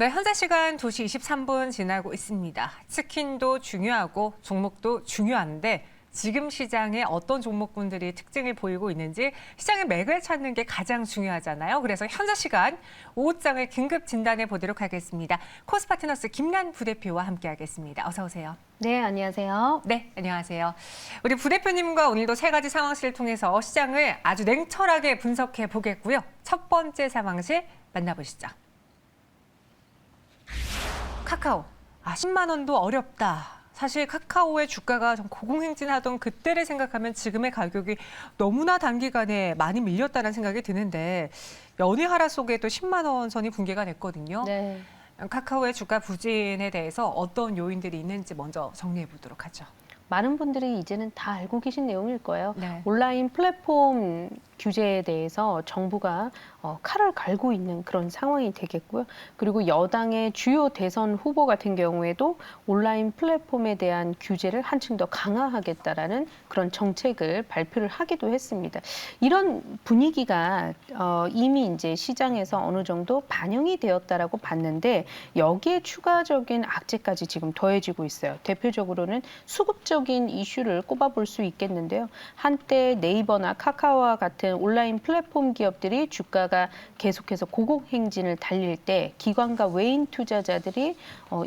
네, 현재 시간 2시 23분 지나고 있습니다. 치킨도 중요하고 종목도 중요한데 지금 시장에 어떤 종목군들이 특징을 보이고 있는지 시장의 맥을 찾는 게 가장 중요하잖아요. 그래서 현재 시간 오후장을 긴급 진단해 보도록 하겠습니다. 코스파트너스 김란 부대표와 함께하겠습니다. 어서 오세요. 네, 안녕하세요. 네, 안녕하세요. 우리 부대표님과 오늘도 세 가지 상황실을 통해서 시장을 아주 냉철하게 분석해 보겠고요. 첫 번째 상황실 만나보시죠. 카카오. 10만 원도 어렵다. 사실 카카오의 주가가 좀 고공행진하던 그때를 생각하면 지금의 가격이 너무나 단기간에 많이 밀렸다는 생각이 드는데 연일 하락 속에 또 10만 원 선이 붕괴가 됐거든요. 네. 카카오의 주가 부진에 대해서 어떤 요인들이 있는지 먼저 정리해 보도록 하죠. 많은 분들이 이제는 다 알고 계신 내용일 거예요. 네. 온라인 플랫폼 규제에 대해서 정부가 칼을 갈고 있는 그런 상황이 되겠고요. 그리고 여당의 주요 대선 후보 같은 경우에도 온라인 플랫폼에 대한 규제를 한층 더 강화하겠다라는 그런 정책을 발표를 하기도 했습니다. 이런 분위기가 이미 이제 시장에서 어느 정도 반영이 되었다라고 봤는데 여기에 추가적인 악재까지 지금 더해지고 있어요. 대표적으로는 수급적인 이슈를 꼽아볼 수 있겠는데요. 한때 네이버나 카카오와 같은 온라인 플랫폼 기업들이 주가가 계속해서 고공행진을 달릴 때 기관과 외인 투자자들이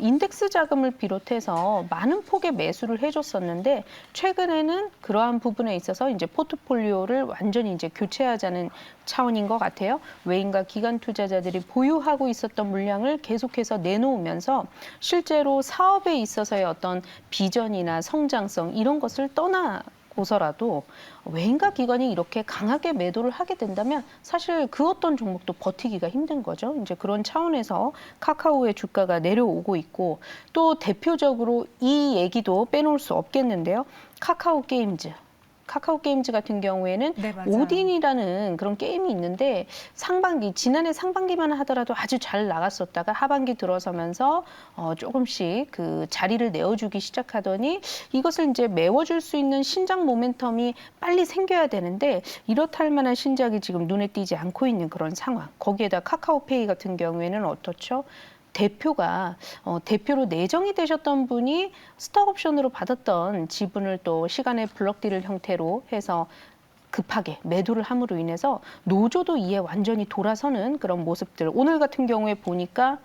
인덱스 자금을 비롯해서 많은 폭의 매수를 해줬었는데 최근에는 그러한 부분에 있어서 이제 포트폴리오를 완전히 이제 교체하자는 차원인 것 같아요. 외인과 기관 투자자들이 보유하고 있었던 물량을 계속해서 내놓으면서 실제로 사업에 있어서의 어떤 비전이나 성장성 이런 것을 떠나고서라도 외인과 기관이 이렇게 강하게 매도를 하게 된다면 사실 그 어떤 종목도 버티기가 힘든 거죠. 이제 그런 차원에서 카카오의 주가가 내려오고 있고 또 대표적으로 이 얘기도 빼놓을 수 없겠는데요. 카카오 게임즈 같은 경우에는 네, 맞아요. 오딘이라는 그런 게임이 있는데 지난해 상반기만 하더라도 아주 잘 나갔었다가 하반기 들어서면서 조금씩 그 자리를 내어주기 시작하더니 이것을 이제 메워줄 수 있는 신작 모멘텀이 빨리 생겨야 되는데 이렇다 할 만한 신작이 지금 눈에 띄지 않고 있는 그런 상황. 거기에다 카카오페이 같은 경우에는 어떻죠? 대표로 내정이 되셨던 분이 스톡옵션으로 받았던 지분을 또 시간의 블록딜 형태로 해서 급하게 매도를 함으로 인해서 노조도 이에 완전히 돌아서는 그런 모습들. 오늘 같은 경우에 보니까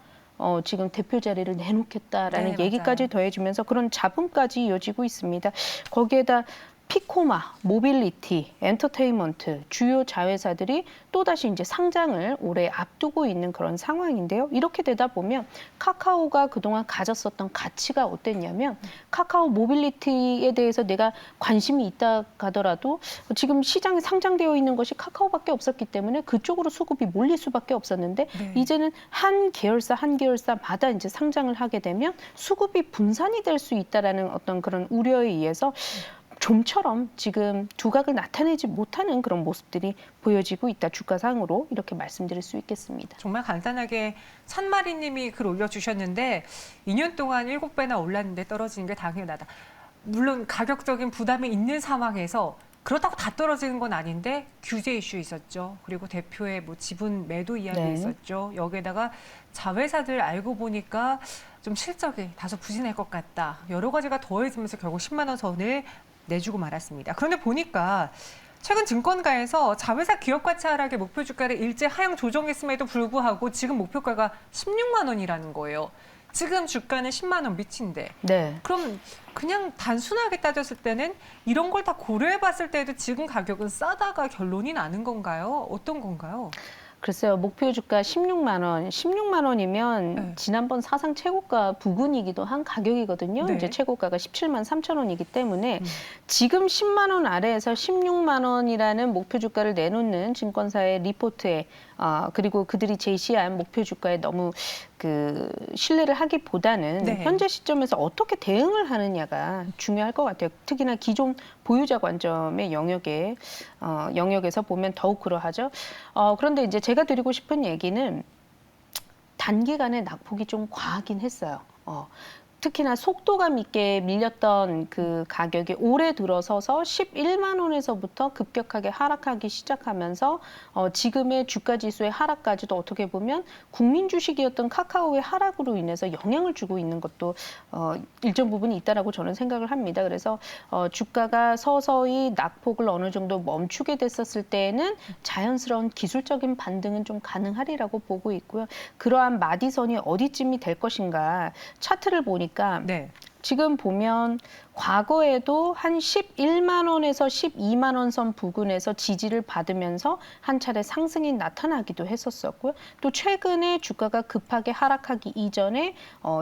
지금 대표 자리를 내놓겠다라는 네, 얘기까지 맞아요. 더해지면서 그런 잡음까지 이어지고 있습니다. 거기에다 피코마, 모빌리티, 엔터테인먼트 주요 자회사들이 또다시 이제 상장을 올해 앞두고 있는 그런 상황인데요. 이렇게 되다 보면 카카오가 그동안 가졌었던 가치가 어땠냐면 카카오 모빌리티에 대해서 내가 관심이 있다 가더라도 지금 시장에 상장되어 있는 것이 카카오밖에 없었기 때문에 그쪽으로 수급이 몰릴 수밖에 없었는데 네. 이제는 한 계열사마다 이제 상장을 하게 되면 수급이 분산이 될 수 있다라는 어떤 그런 우려에 의해서 좀처럼 지금 두각을 나타내지 못하는 그런 모습들이 보여지고 있다. 주가상으로 이렇게 말씀드릴 수 있겠습니다. 정말 간단하게 찬마리님이 글 올려주셨는데 2년 동안 7배나 올랐는데 떨어지는 게 당연하다. 물론 가격적인 부담이 있는 상황에서 그렇다고 다 떨어지는 건 아닌데 규제 이슈 있었죠. 그리고 대표의 뭐 지분 매도 이야기 네. 있었죠. 여기에다가 자회사들 알고 보니까 좀 실적이 다소 부진할 것 같다. 여러 가지가 더해지면서 결국 10만 원 선을 내주고 말았습니다. 그런데 보니까 최근 증권가에서 자회사 기업가치 하락의 목표 주가를 일제 하향 조정했음에도 불구하고 지금 목표가가 16만 원이라는 거예요. 지금 주가는 10만 원 미친데. 네. 그럼 그냥 단순하게 따졌을 때는 이런 걸 다 고려해 봤을 때도 지금 가격은 싸다가 결론이 나는 건가요? 어떤 건가요? 글쎄요, 목표 주가 16만 원. 16만 원이면 네. 지난번 사상 최고가 부근이기도 한 가격이거든요. 네. 이제 최고가가 17만 3천 원이기 때문에 지금 10만 원 아래에서 16만 원이라는 목표 주가를 내놓는 증권사의 리포트에 그리고 그들이 제시한 목표 주가에 너무 신뢰를 하기보다는 네. 현재 시점에서 어떻게 대응을 하느냐가 중요할 것 같아요. 특히나 기존 보유자 관점의 영역에서 보면 더욱 그러하죠. 그런데 이제 제가 드리고 싶은 얘기는 단기간에 낙폭이 좀 과하긴 했어요. 특히나 속도감 있게 밀렸던 그 가격이 올해 들어서서 11만 원에서부터 급격하게 하락하기 시작하면서 지금의 주가 지수의 하락까지도 어떻게 보면 국민 주식이었던 카카오의 하락으로 인해서 영향을 주고 있는 것도 일정 부분이 있다라고 저는 생각을 합니다. 그래서 주가가 서서히 낙폭을 어느 정도 멈추게 됐었을 때에는 자연스러운 기술적인 반등은 좀 가능하리라고 보고 있고요. 그러한 마디선이 어디쯤이 될 것인가 차트를 보니까 네. 지금 보면 과거에도 한 11만 원에서 12만 원 선 부근에서 지지를 받으면서 한 차례 상승이 나타나기도 했었었고요. 또 최근에 주가가 급하게 하락하기 이전에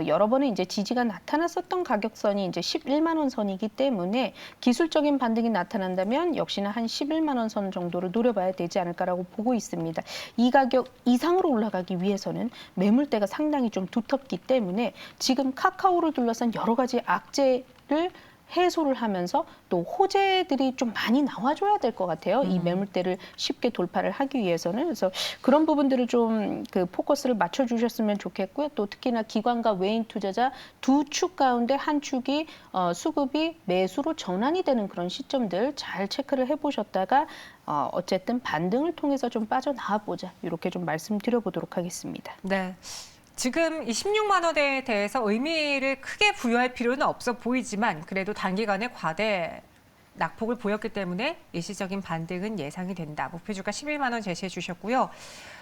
여러 번의 이제 지지가 나타났었던 가격선이 이제 11만 원 선이기 때문에 기술적인 반등이 나타난다면 역시나 한 11만 원 선 정도를 노려봐야 되지 않을까라고 보고 있습니다. 이 가격 이상으로 올라가기 위해서는 매물대가 상당히 좀 두텁기 때문에 지금 카카오를 둘러싼 여러 가지 악재를 해소를 하면서 또 호재들이 좀 많이 나와줘야 될 것 같아요. 이 매물대를 쉽게 돌파를 하기 위해서는. 그래서 그런 부분들을 좀 그 포커스를 맞춰주셨으면 좋겠고요. 또 특히나 기관과 외인 투자자 두 축 가운데 한 축이 수급이 매수로 전환이 되는 그런 시점들 잘 체크를 해보셨다가 어쨌든 반등을 통해서 좀 빠져나와 보자. 이렇게 좀 말씀드려보도록 하겠습니다. 네. 지금 이 16만 원에 대해서 의미를 크게 부여할 필요는 없어 보이지만 그래도 단기간에 과대 낙폭을 보였기 때문에 일시적인 반등은 예상이 된다. 목표주가 11만 원 제시해 주셨고요.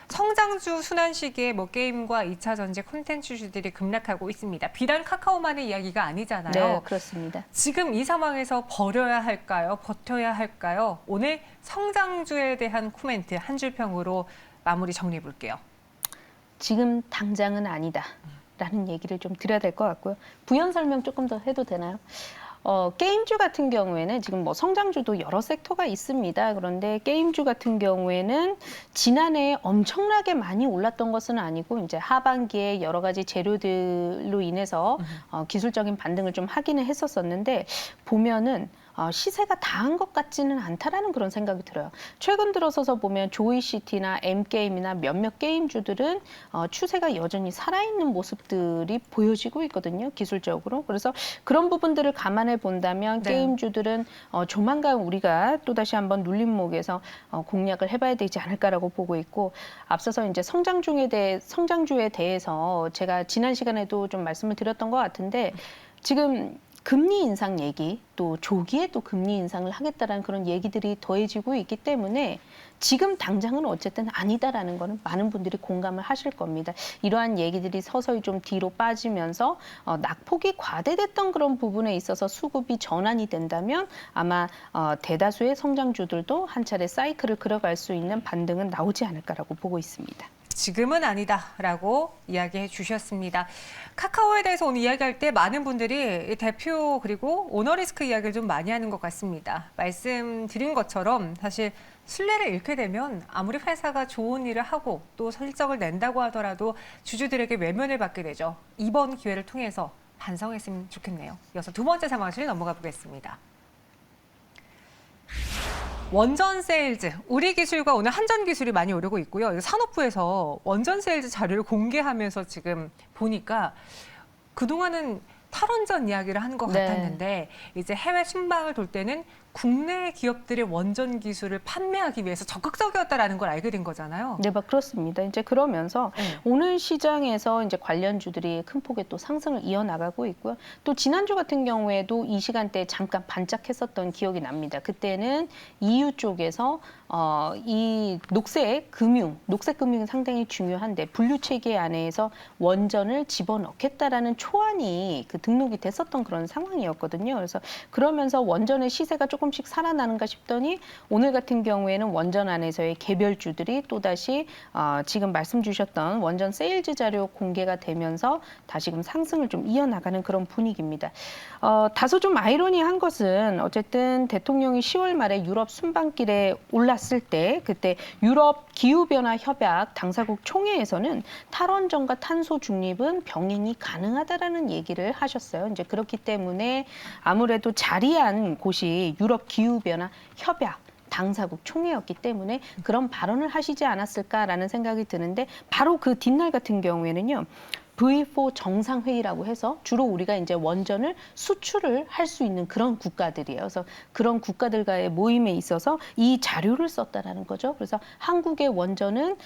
성장주 순환 시기에 뭐 게임과 2차 전지 콘텐츠주들이 급락하고 있습니다. 비단 카카오만의 이야기가 아니잖아요. 네, 그렇습니다. 지금 이 상황에서 버려야 할까요? 버텨야 할까요? 오늘 성장주에 대한 코멘트 한 줄 평으로 마무리 정리해 볼게요. 지금 당장은 아니다라는 얘기를 좀 드려야 될 것 같고요. 부연 설명 조금 더 해도 되나요? 게임주 같은 경우에는 지금 뭐 성장주도 여러 섹터가 있습니다. 그런데 게임주 같은 경우에는 지난해에 엄청나게 많이 올랐던 것은 아니고 이제 하반기에 여러 가지 재료들로 인해서 기술적인 반등을 좀 하기는 했었었는데 보면은 시세가 다한 것 같지는 않다라는 그런 생각이 들어요. 최근 들어서서 보면 조이시티나 M게임이나 몇몇 게임주들은 추세가 여전히 살아있는 모습들이 보여지고 있거든요. 기술적으로. 그래서 그런 부분들을 감안해 본다면 네. 게임주들은 조만간 우리가 또다시 한번 눌림목에서 공략을 해봐야 되지 않을까라고 보고 있고 앞서서 이제 성장주에 대해서 제가 지난 시간에도 좀 말씀을 드렸던 것 같은데 지금 금리 인상 얘기, 또 조기에 또 금리 인상을 하겠다라는 그런 얘기들이 더해지고 있기 때문에 지금 당장은 어쨌든 아니다라는 거는 많은 분들이 공감을 하실 겁니다. 이러한 얘기들이 서서히 좀 뒤로 빠지면서 낙폭이 과대됐던 그런 부분에 있어서 수급이 전환이 된다면 아마 대다수의 성장주들도 한 차례 사이클을 그려갈 수 있는 반등은 나오지 않을까라고 보고 있습니다. 지금은 아니다라고 이야기해 주셨습니다. 카카오에 대해서 오늘 이야기할 때 많은 분들이 대표 그리고 오너리스크 이야기를 좀 많이 하는 것 같습니다. 말씀드린 것처럼 사실 신뢰를 잃게 되면 아무리 회사가 좋은 일을 하고 또 실적을 낸다고 하더라도 주주들에게 외면을 받게 되죠. 이번 기회를 통해서 반성했으면 좋겠네요. 이어서 두 번째 상황실 넘어가 보겠습니다. 원전 세일즈, 우리 기술과 오늘 한전 기술이 많이 오르고 있고요. 산업부에서 원전 세일즈 자료를 공개하면서 지금 보니까 그동안은 탈원전 이야기를 하는 것 네. 같았는데 이제 해외 순방을 돌 때는 국내 기업들의 원전 기술을 판매하기 위해서 적극적이었다라는 걸 알게 된 거잖아요. 네, 그렇습니다. 이제 그러면서 네. 오늘 시장에서 이제 관련주들이 큰 폭의 또 상승을 이어나가고 있고요. 또 지난주 같은 경우에도 이 시간대에 잠깐 반짝했었던 기억이 납니다. 그때는 EU 쪽에서 이 녹색 금융이 상당히 중요한데 분류 체계 안에서 원전을 집어넣겠다라는 초안이 그 등록이 됐었던 그런 상황이었거든요. 그래서 그러면서 원전의 시세가 조금씩 살아나는가 싶더니 오늘 같은 경우에는 원전 안에서의 개별주들이 또다시 지금 말씀 주셨던 원전 세일즈 자료 공개가 되면서 다시금 상승을 좀 이어나가는 그런 분위기입니다. 다소 좀 아이러니한 것은 어쨌든 대통령이 10월 말에 유럽 순방길에 올랐을 때 그때 유럽 기후변화 협약 당사국 총회에서는 탈원전과 탄소 중립은 병행이 가능하다라는 얘기를 하셨어요. 이제 그렇기 때문에 아무래도 자리한 곳이 유럽 기후변화 협약 당사국 총회였기 때문에 그런 발언을 하시지 않았을까라는 생각이 드는데 바로 그 뒷날 같은 경우에는요. V4 정상회의라고 해서 주로 우리가 이제 원전을 수출을 할 수 있는 그런 국가들이에요. 그래서 그런 국가들과의 모임에 있어서 이 자료를 썼다라는 거죠. 그래서 한국의 원전은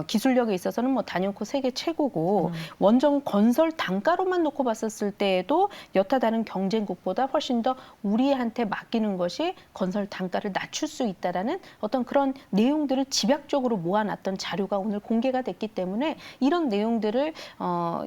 기술력에 있어서는 뭐 단연코 세계 최고고 원전 건설 단가로만 놓고 봤었을 때에도 여타 다른 경쟁국보다 훨씬 더 우리한테 맡기는 것이 건설 단가를 낮출 수 있다라는 어떤 그런 내용들을 집약적으로 모아놨던 자료가 오늘 공개가 됐기 때문에 이런 내용들을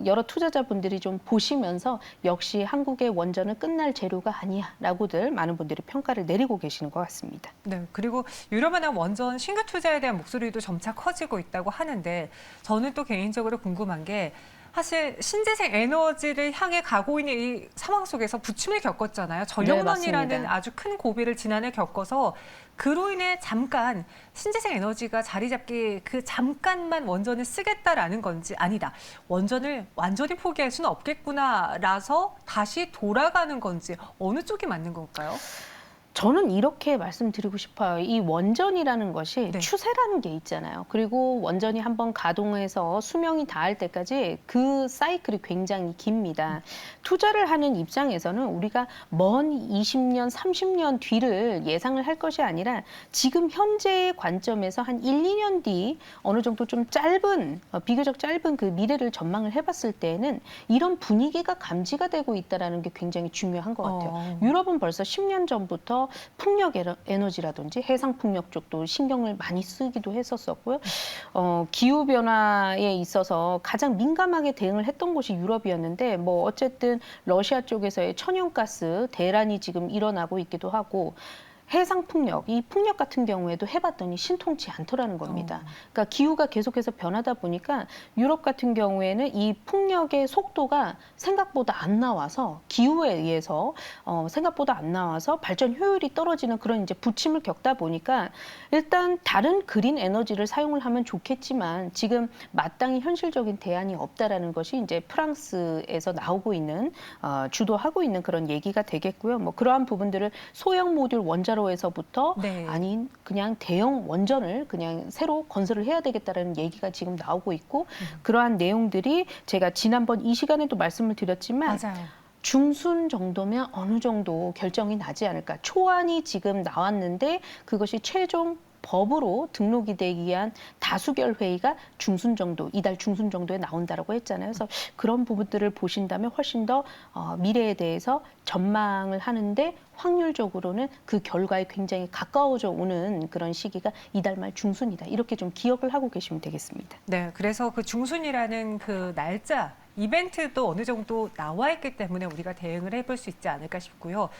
여러 투자자분들이 좀 보시면서 역시 한국의 원전은 끝날 재료가 아니야라고들 많은 분들이 평가를 내리고 계시는 것 같습니다. 네, 그리고 유럽연합 원전 신규 투자에 대한 목소리도 점차 커지고 있다고 하는데 저는 또 개인적으로 궁금한 게 사실 신재생 에너지를 향해 가고 있는 이 상황 속에서 부침을 겪었잖아요. 전력난이라는 네, 아주 큰 고비를 지난해 겪어서 그로 인해 잠깐 신재생 에너지가 자리 잡기 그 잠깐만 원전을 쓰겠다라는 건지 아니다. 원전을 완전히 포기할 수는 없겠구나라서 다시 돌아가는 건지 어느 쪽이 맞는 걸까요? 저는 이렇게 말씀드리고 싶어요. 이 원전이라는 것이 네. 추세라는 게 있잖아요. 그리고 원전이 한번 가동해서 수명이 다할 때까지 그 사이클이 굉장히 깁니다. 투자를 하는 입장에서는 우리가 먼 20년, 30년 뒤를 예상을 할 것이 아니라 지금 현재의 관점에서 한 1, 2년 뒤 어느 정도 좀 짧은, 비교적 짧은 그 미래를 전망을 해봤을 때에는 이런 분위기가 감지가 되고 있다는 게 굉장히 중요한 것 같아요. 유럽은 벌써 10년 전부터 풍력 에너지라든지 해상 풍력 쪽도 신경을 많이 쓰기도 했었었고요. 기후 변화에 있어서 가장 민감하게 대응을 했던 곳이 유럽이었는데 뭐 어쨌든 러시아 쪽에서의 천연가스 대란이 지금 일어나고 있기도 하고 해상 풍력, 이 풍력 같은 경우에도 해봤더니 신통치 않더라는 겁니다. 그러니까 기후가 계속해서 변하다 보니까 유럽 같은 경우에는 이 풍력의 속도가 생각보다 안 나와서 기후에 의해서 생각보다 안 나와서 발전 효율이 떨어지는 그런 이제 부침을 겪다 보니까 일단 다른 그린 에너지를 사용을 하면 좋겠지만 지금 마땅히 현실적인 대안이 없다라는 것이 이제 프랑스에서 나오고 있는 주도하고 있는 그런 얘기가 되겠고요. 뭐 그러한 부분들을 소형 모듈 원자로 에서부터 네. 아닌 그냥 대형 원전을 그냥 새로 건설을 해야 되겠다라는 얘기가 지금 나오고 있고 그러한 내용들이 제가 지난번 이 시간에도 말씀을 드렸지만 맞아요. 중순 정도면 어느 정도 결정이 나지 않을까. 초안이 지금 나왔는데 그것이 최종 법으로 등록이 되기 위한 다수결 회의가 중순 정도, 이달 중순 정도에 나온다라고 했잖아요. 그래서 그런 부분들을 보신다면 훨씬 더 미래에 대해서 전망을 하는데 확률적으로는 그 결과에 굉장히 가까워져 오는 그런 시기가 이달 말 중순이다. 이렇게 좀 기억을 하고 계시면 되겠습니다. 네, 그래서 그 중순이라는 그 날짜, 이벤트도 어느 정도 나와 있기 때문에 우리가 대응을 해볼 수 있지 않을까 싶고요.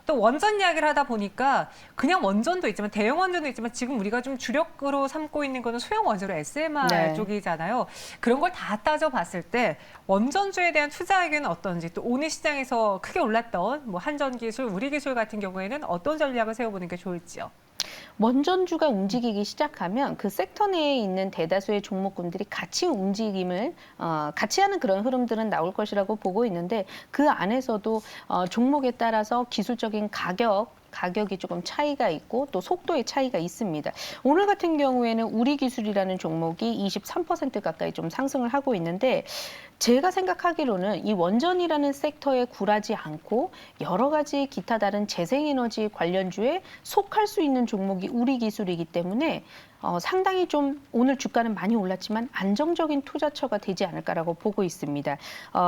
또 원전 이야기를 하다 보니까 그냥 원전도 있지만 대형 원전도 있지만 지금 우리가 좀 주력으로 삼고 있는 거는 소형 원전으로 SMR 네. 쪽이잖아요. 그런 걸 다 따져봤을 때 원전주에 대한 투자 의견은 어떤지 또 오늘 시장에서 크게 올랐던 뭐 한전기술, 우리기술 같은 경우에는 어떤 전략을 세워보는 게 좋을지요? 원전주가 움직이기 시작하면 그 섹터 내에 있는 대다수의 종목군들이 같이 움직임을 같이 하는 그런 흐름들은 나올 것이라고 보고 있는데 그 안에서도 종목에 따라서 기술적인 가격이 조금 차이가 있고 또 속도의 차이가 있습니다. 오늘 같은 경우에는 우리기술이라는 종목이 23% 가까이 좀 상승을 하고 있는데 제가 생각하기로는 이 원전이라는 섹터에 굴하지 않고 여러 가지 기타 다른 재생에너지 관련주에 속할 수 있는 종목이 우리기술이기 때문에 상당히 좀 오늘 주가는 많이 올랐지만 안정적인 투자처가 되지 않을까라고 보고 있습니다.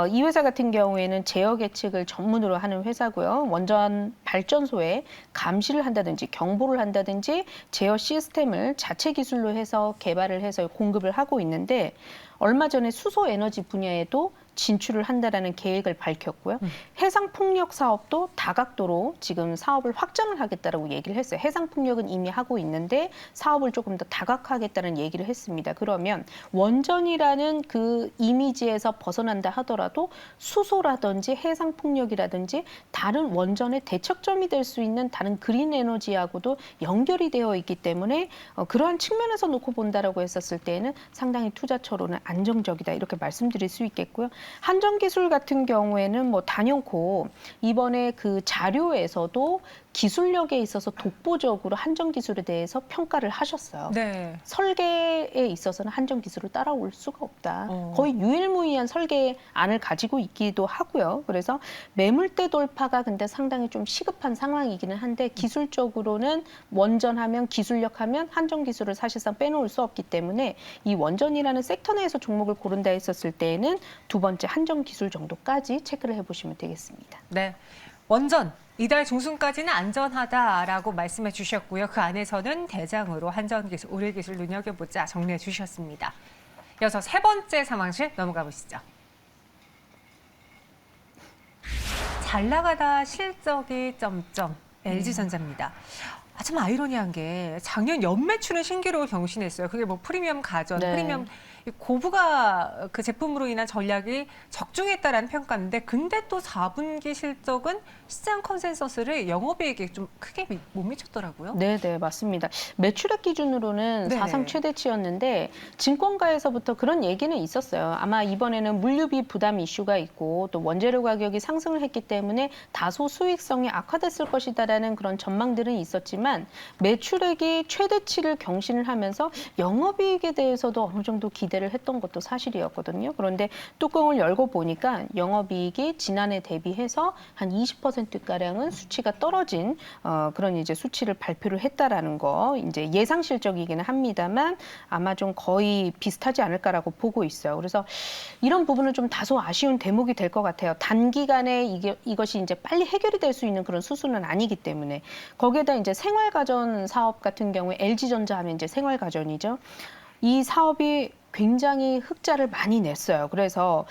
이 회사 같은 경우에는 제어 계측을 전문으로 하는 회사고요. 원전 발전소에 감시를 한다든지 경보를 한다든지 제어 시스템을 자체 기술로 해서 개발을 해서 공급을 하고 있는데 얼마 전에 수소 에너지 분야에도 진출을 한다라는 계획을 밝혔고요. 해상 풍력 사업도 다각도로 지금 사업을 확장을 하겠다라고 얘기를 했어요. 해상 풍력은 이미 하고 있는데 사업을 조금 더 다각화하겠다는 얘기를 했습니다. 그러면 원전이라는 그 이미지에서 벗어난다 하더라도 수소라든지 해상 풍력이라든지 다른 원전의 대척점이 될 수 있는 다른 그린 에너지하고도 연결이 되어 있기 때문에 그러한 측면에서 놓고 본다라고 했었을 때에는 상당히 투자처로는 안정적이다 이렇게 말씀드릴 수 있겠고요. 한전기술 같은 경우에는 뭐 단연코 이번에 그 자료에서도 기술력에 있어서 독보적으로 한전기술에 대해서 평가를 하셨어요. 네. 설계에 있어서는 한전기술을 따라올 수가 없다. 어. 거의 유일무이한 설계안을 가지고 있기도 하고요. 그래서 매물대 돌파가 근데 상당히 좀 시급한 상황이기는 한데 기술적으로는 원전하면 기술력하면 한전기술을 사실상 빼놓을 수 없기 때문에 이 원전이라는 섹터 내에서 종목을 고른다 했었을 때에는 두 번째 한전기술 정도까지 체크를 해보시면 되겠습니다. 네. 원전 이달 중순까지는 안전하다라고 말씀해 주셨고요. 그 안에서는 대장으로 한전기술, 우리기술 눈여겨보자 정리해 주셨습니다. 이어서 세 번째 상황실 넘어가 보시죠. 잘 나가다 실적이 점점 LG전자입니다. 참 아이러니한 게 작년 연매출은 신기록을 경신했어요. 그게 뭐 프리미엄 가전, 네. 프리미엄 이 고부가 그 제품으로 인한 전략이 적중했다라는 평가인데 근데 또 4분기 실적은 시장 컨센서스를 영업이익에 좀 크게 못 미쳤더라고요. 네, 맞습니다. 매출액 기준으로는 네. 사상 최대치였는데 증권가에서부터 그런 얘기는 있었어요. 아마 이번에는 물류비 부담 이슈가 있고 또 원재료 가격이 상승을 했기 때문에 다소 수익성이 악화됐을 것이다라는 그런 전망들은 있었지만 매출액이 최대치를 경신을 하면서 영업이익에 대해서도 어느 정도 기대를 했던 것도 사실이었거든요. 그런데 뚜껑을 열고 보니까 영업이익이 지난해 대비해서 한 20%가량은 수치가 떨어진 그런 이제 수치를 발표를 했다라는 거 이제 예상 실적이기는 합니다만 아마 좀 거의 비슷하지 않을까라고 보고 있어요. 그래서 이런 부분은 좀 다소 아쉬운 대목이 될 것 같아요. 단기간에 이것이 이제 빨리 해결이 될 수 있는 그런 수순은 아니기 때문에 거기에다 이제 생활가전 사업 같은 경우에 LG전자 하면 이제 생활가전이죠. 이 사업이 굉장히 흑자를 많이 냈어요. 그래서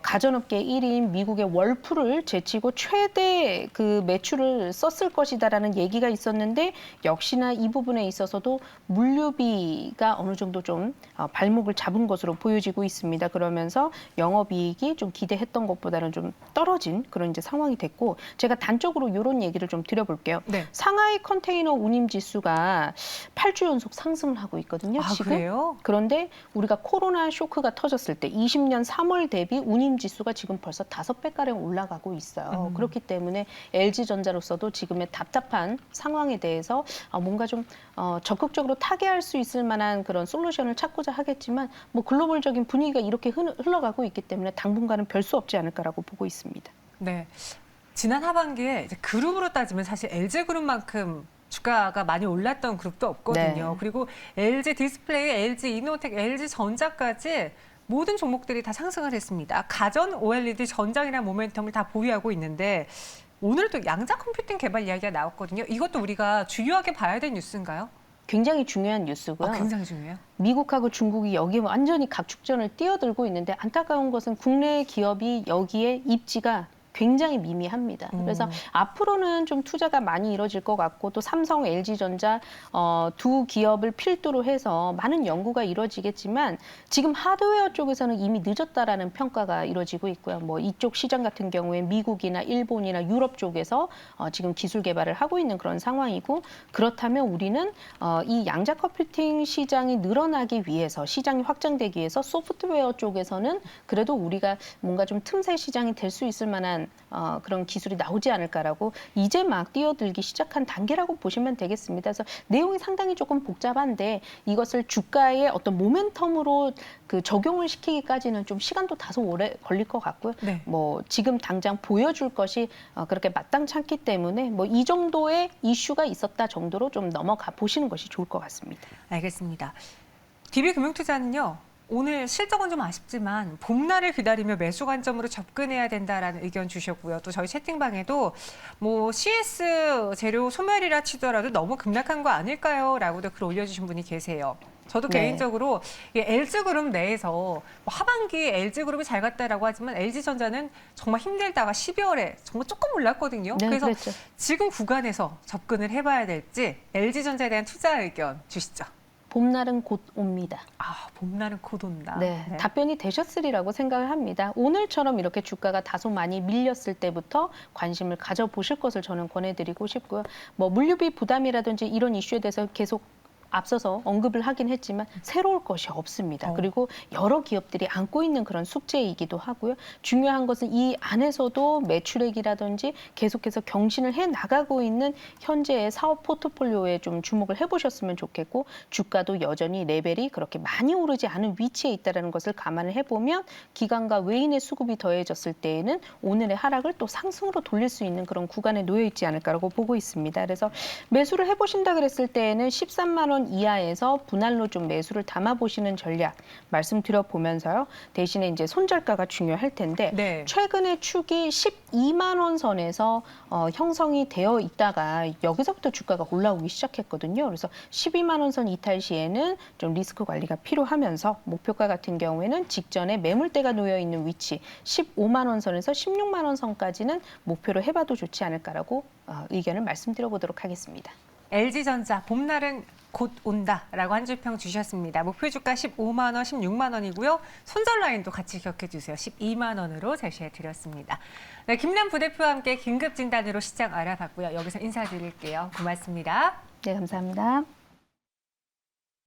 가전업계 1위인 미국의 월풀을 제치고 최대 그 매출을 썼을 것이다라는 얘기가 있었는데 역시나 이 부분에 있어서도 물류비가 어느 정도 좀 발목을 잡은 것으로 보여지고 있습니다. 그러면서 영업이익이 좀 기대했던 것보다는 좀 떨어진 그런 이제 상황이 됐고 제가 단적으로 이런 얘기를 좀 드려볼게요. 네. 상하이 컨테이너 운임 지수가 8주 연속 상승을 하고 있거든요. 아, 지금. 그래요? 그런데 우리가 코로나 쇼크가 터졌을 때 20년 3월 대비 운임 지수가 지금 벌써 5배가량 올라가고 있어요. 그렇기 때문에 LG전자로서도 지금의 답답한 상황에 대해서 뭔가 좀 적극적으로 타개할 수 있을 만한 그런 솔루션을 찾고자 하겠지만 뭐 글로벌적인 분위기가 이렇게 흘러가고 있기 때문에 당분간은 별 수 없지 않을까라고 보고 있습니다. 네. 지난 하반기에 이제 그룹으로 따지면 사실 LG그룹만큼 주가가 많이 올랐던 그룹도 없거든요. 네. 그리고 LG 디스플레이, LG 이노텍, LG 전자까지 모든 종목들이 다 상승을 했습니다. 가전, OLED, 전장이라는 모멘텀을 다 보유하고 있는데 오늘도 양자 컴퓨팅 개발 이야기가 나왔거든요. 이것도 우리가 주요하게 봐야 될 뉴스인가요? 굉장히 중요한 뉴스고요. 굉장히 중요해요. 미국하고 중국이 여기에 완전히 각축전을 뛰어들고 있는데 안타까운 것은 국내 기업이 여기에 입지가 굉장히 미미합니다. 그래서 앞으로는 좀 투자가 많이 이뤄질 것 같고 또 삼성, LG전자 두 기업을 필두로 해서 많은 연구가 이루어지겠지만 지금 하드웨어 쪽에서는 이미 늦었다라는 평가가 이루어지고 있고요. 뭐 이쪽 시장 같은 경우에 미국이나 일본이나 유럽 쪽에서 지금 기술 개발을 하고 있는 그런 상황이고 그렇다면 우리는 이 양자 컴퓨팅 시장이 늘어나기 위해서 시장이 확장되기 위해서 소프트웨어 쪽에서는 그래도 우리가 뭔가 좀 틈새 시장이 될 수 있을 만한 그런 기술이 나오지 않을까라고 이제 막 뛰어들기 시작한 단계라고 보시면 되겠습니다. 그래서 내용이 상당히 조금 복잡한데 이것을 주가의 어떤 모멘텀으로 그 적용을 시키기까지는 좀 시간도 다소 오래 걸릴 것 같고요. 네. 뭐 지금 당장 보여줄 것이 그렇게 마땅찮기 때문에 뭐 이 정도의 이슈가 있었다 정도로 좀 넘어가 보시는 것이 좋을 것 같습니다. 알겠습니다. DB금융투자는요. 오늘 실적은 좀 아쉽지만 봄날을 기다리며 매수 관점으로 접근해야 된다라는 의견 주셨고요. 또 저희 채팅방에도 뭐 CS 재료 소멸이라 치더라도 너무 급락한 거 아닐까요? 라고도 글 올려주신 분이 계세요. 저도 네. 개인적으로 LG그룹 내에서 뭐 하반기에 LG그룹이 잘 갔다라고 하지만 LG전자는 정말 힘들다가 12월에 정말 조금 올랐거든요. 네, 그래서 그랬죠. 지금 구간에서 접근을 해봐야 될지 LG전자에 대한 투자 의견 주시죠. 봄날은 곧 옵니다. 봄날은 곧 온다. 네, 네. 답변이 되셨으리라고 생각을 합니다. 오늘처럼 이렇게 주가가 다소 많이 밀렸을 때부터 관심을 가져보실 것을 저는 권해드리고 싶고요. 뭐 물류비 부담이라든지 이런 이슈에 대해서 계속 앞서서 언급을 하긴 했지만 새로울 것이 없습니다. 그리고 여러 기업들이 안고 있는 그런 숙제이기도 하고요. 중요한 것은 이 안에서도 매출액이라든지 계속해서 경신을 해 나가고 있는 현재의 사업 포트폴리오에 좀 주목을 해보셨으면 좋겠고 주가도 여전히 레벨이 그렇게 많이 오르지 않은 위치에 있다는 것을 감안을 해보면 기관과 외인의 수급이 더해졌을 때에는 오늘의 하락을 또 상승으로 돌릴 수 있는 그런 구간에 놓여 있지 않을까라고 보고 있습니다. 그래서 매수를 해보신다 그랬을 때에는 13만 원 이하에서 분할로 좀 매수를 담아보시는 전략 말씀드려 보면서요. 대신에 이제 손절가가 중요할 텐데 네. 최근에 축이 12만 원 선에서 형성이 되어 있다가 여기서부터 주가가 올라오기 시작했거든요. 그래서 12만 원 선 이탈 시에는 좀 리스크 관리가 필요하면서 목표가 같은 경우에는 직전에 매물대가 놓여 있는 위치 15만 원 선에서 16만 원 선까지는 목표로 해봐도 좋지 않을까라고 의견을 말씀드려 보도록 하겠습니다. LG전자 봄날은 곧 온다라고 한 줄평 주셨습니다. 목표 주가 15만 원, 16만 원이고요. 손절 라인도 같이 기억해 주세요. 12만 원으로 제시해 드렸습니다. 네, 김남 부대표와 함께 긴급 진단으로 시장 알아봤고요. 여기서 인사드릴게요. 고맙습니다. 네, 감사합니다.